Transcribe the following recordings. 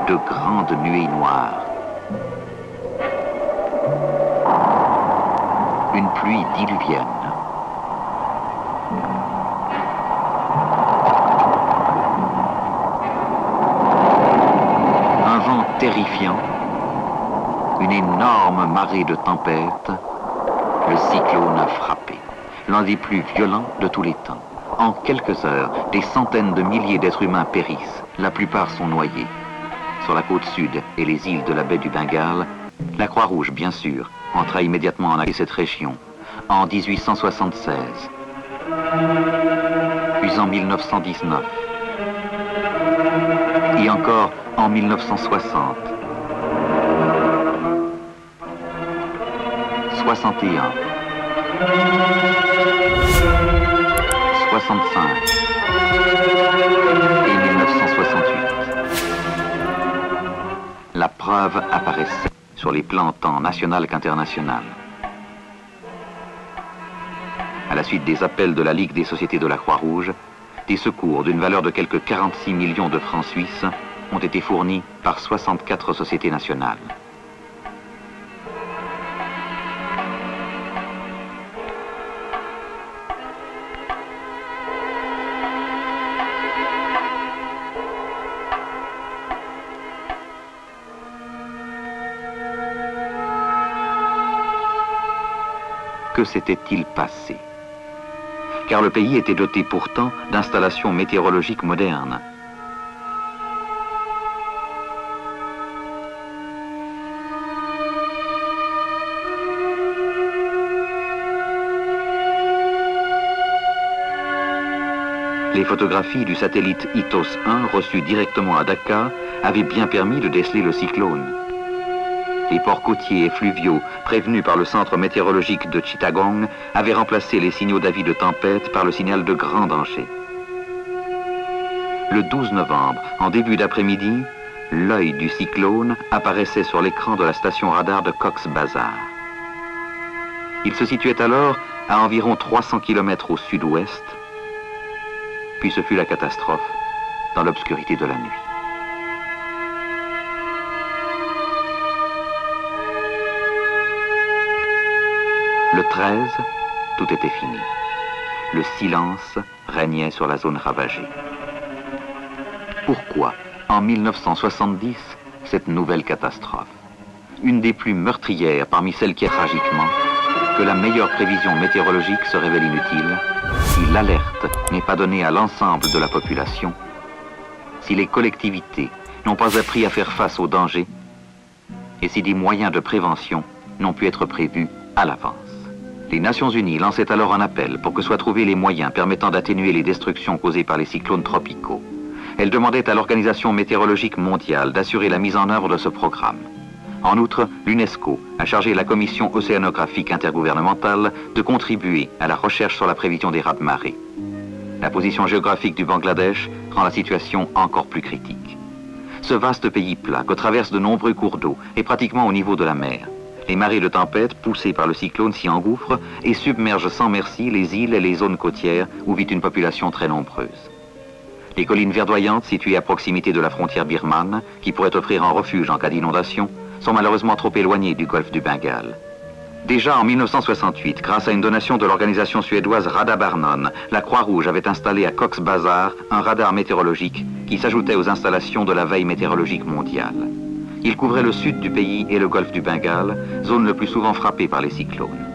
de grandes nuées noires. Une pluie diluvienne. Un vent terrifiant, une énorme marée de tempête, le cyclone a frappé, l'un des plus violents de tous les temps. En quelques heures, des centaines de milliers d'êtres humains périssent, la plupart sont noyés. Sur la côte sud et les îles de la baie du Bengale, la Croix-Rouge, bien sûr, entra immédiatement en cette région, en 1876, puis en 1919, et encore en 1960, 61, 65 et 1968. La preuve apparaissait sur les plans tant national qu'international. À la suite des appels de la Ligue des sociétés de la Croix-Rouge, des secours d'une valeur de quelques 46 millions de francs suisses ont été fournis par 64 sociétés nationales. Que s'était-il passé? Car le pays était doté pourtant d'installations météorologiques modernes. Les photographies du satellite Ithos 1 reçues directement à Dakar avaient bien permis de déceler le cyclone. Les ports côtiers et fluviaux, prévenus par le centre météorologique de Chittagong, avaient remplacé les signaux d'avis de tempête par le signal de grand danger. Le 12 novembre, en début d'après-midi, l'œil du cyclone apparaissait sur l'écran de la station radar de Cox's Bazar. Il se situait alors à environ 300 km au sud-ouest, puis ce fut la catastrophe dans l'obscurité de la nuit. Le 13, tout était fini. Le silence régnait sur la zone ravagée. Pourquoi, en 1970, cette nouvelle catastrophe? Une des plus meurtrières parmi celles qui, tragiquement, que la meilleure prévision météorologique se révèle inutile, si l'alerte n'est pas donnée à l'ensemble de la population, si les collectivités n'ont pas appris à faire face aux dangers, et si des moyens de prévention n'ont pu être prévus à l'avance. Les Nations Unies lançaient alors un appel pour que soient trouvés les moyens permettant d'atténuer les destructions causées par les cyclones tropicaux. Elles demandaient à l'Organisation météorologique mondiale d'assurer la mise en œuvre de ce programme. En outre, l'UNESCO a chargé la Commission océanographique intergouvernementale de contribuer à la recherche sur la prévision des raz-de-marée. La position géographique du Bangladesh rend la situation encore plus critique. Ce vaste pays plat, que traversent de nombreux cours d'eau, est pratiquement au niveau de la mer. Les marées de tempête, poussées par le cyclone, s'y engouffrent et submergent sans merci les îles et les zones côtières où vit une population très nombreuse. Les collines verdoyantes, situées à proximité de la frontière birmane, qui pourraient offrir un refuge en cas d'inondation, sont malheureusement trop éloignées du golfe du Bengale. Déjà en 1968, grâce à une donation de l'organisation suédoise Rädda-Barnen, la Croix-Rouge avait installé à Cox's Bazar un radar météorologique qui s'ajoutait aux installations de la veille météorologique mondiale. Il couvrait le sud du pays et le golfe du Bengale, zone le plus souvent frappée par les cyclones.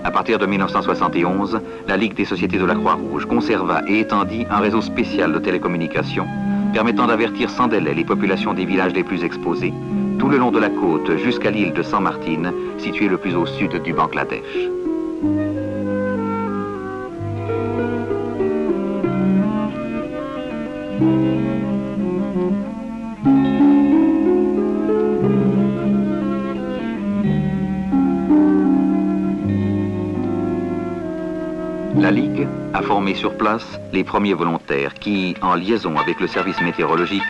À partir de 1971, la Ligue des sociétés de la Croix-Rouge conserva et étendit un réseau spécial de télécommunications permettant d'avertir sans délai les populations des villages les plus exposés, tout le long de la côte jusqu'à l'île de San Martin, située le plus au sud du Bangladesh. La Ligue a formé sur place les premiers volontaires qui, en liaison avec le service météorologique,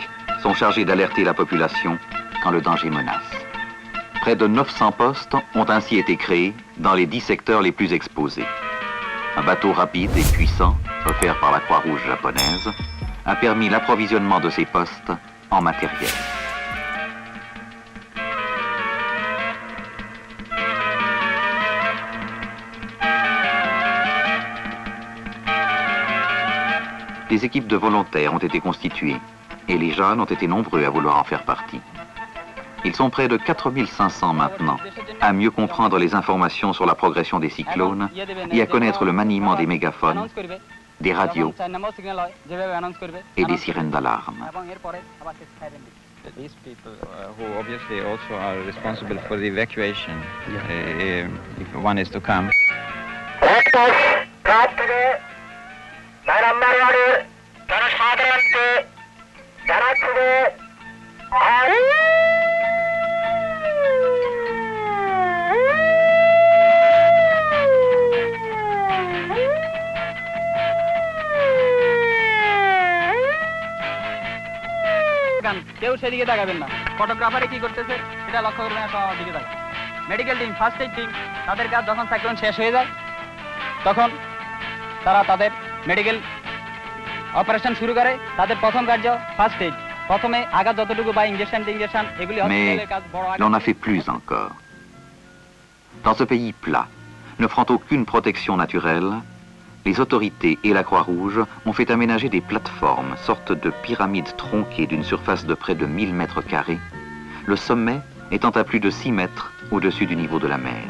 sont chargés d'alerter la population quand le danger menace. Près de 900 postes ont ainsi été créés dans les 10 secteurs les plus exposés. Un bateau rapide et puissant, offert par la Croix-Rouge japonaise, a permis l'approvisionnement de ces postes en matériel. des équipes de volontaires ont été constituées et les jeunes ont été nombreux à vouloir en faire partie. Ils sont près de 4500 maintenant, à mieux comprendre les informations sur la progression des cyclones et à connaître le maniement des mégaphones, des radios et des sirènes d'alarme. These people who obviously also are responsible for the evacuation, if one is to come. কেউ সেদিকে তাকাবেন না, ফটোগ্রাফারে কি করতেছে সেটা লক্ষ্য করবেন না, সবার দিকে তাকাবেন। Medical team, first aid team, তাদের কাজ যখন সাইক্লোন শেষ হয়ে যায় তখন তারা তাদের মেডিকেল অপারেশন শুরু করে। তাদের প্রথম কার্য ফার্স্ট এইড, প্রথমে আঘাত যতটুকু বা ইনজেকশন এগুলি হসপিটালের কাজ বড়। Mais l'on a fait plus encore. Dans ce pays plat, n'offrant aucune protection naturelle, les autorités et la Croix-Rouge ont fait aménager des plateformes, sortes de pyramides tronquées d'une surface de près de 1000 mètres carrés, le sommet étant à plus de 6 mètres au-dessus du niveau de la mer.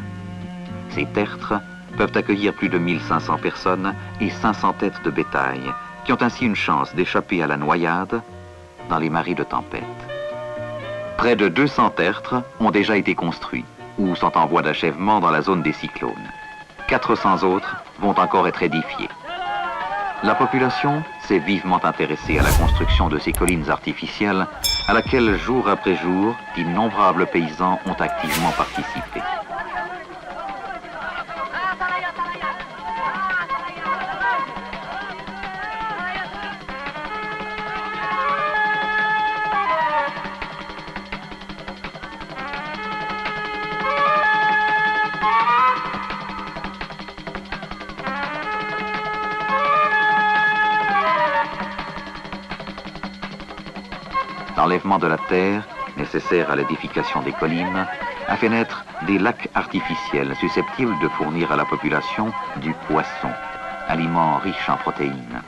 Ces tertres peuvent accueillir plus de 1500 personnes et 500 têtes de bétail, qui ont ainsi une chance d'échapper à la noyade dans les marées de tempête. Près de 200 tertres ont déjà été construits ou sont en voie d'achèvement dans la zone des cyclones. 400 autres vont encore être édifiés. La population s'est vivement intéressée à la construction de ces collines artificielles à laquelle, jour après jour, d'innombrables paysans ont activement participé. L'enlèvement de la terre, nécessaire à l'édification des collines, a fait naître des lacs artificiels susceptibles de fournir à la population du poisson, aliment riche en protéines.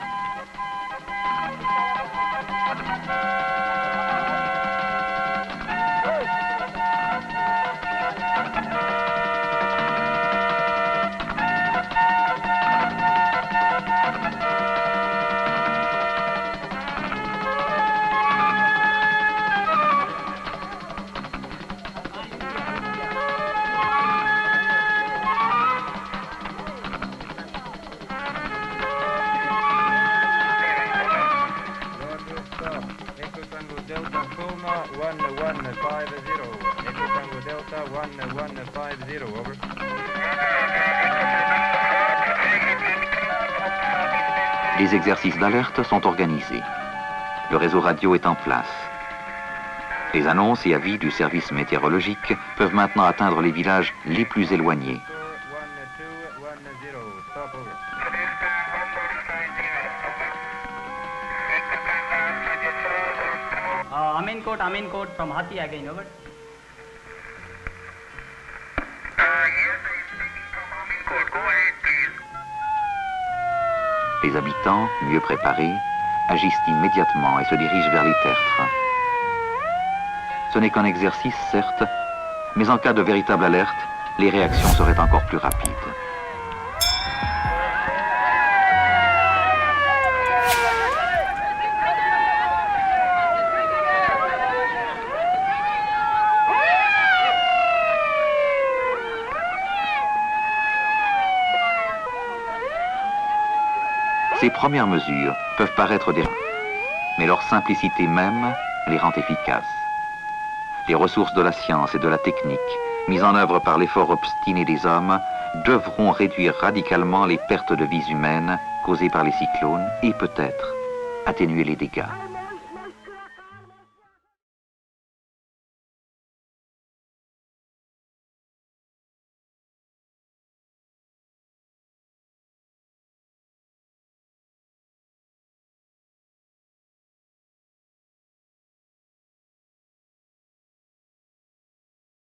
Des exercices d'alerte sont organisés. Le réseau radio est en place. Les annonces et avis du service météorologique peuvent maintenant atteindre les villages les plus éloignés. Amin code from Hati again, over. Les habitants, mieux préparés, agissent immédiatement et se dirigent vers les tertres. Ce n'est qu'un exercice, certes, mais en cas de véritable alerte, les réactions seraient encore plus rapides. Ces premières mesures peuvent paraître mais leur simplicité même les rend efficaces. Les ressources de la science et de la technique, mises en œuvre par l'effort obstiné des hommes, devront réduire radicalement les pertes de vies humaines causées par les cyclones et peut-être atténuer les dégâts.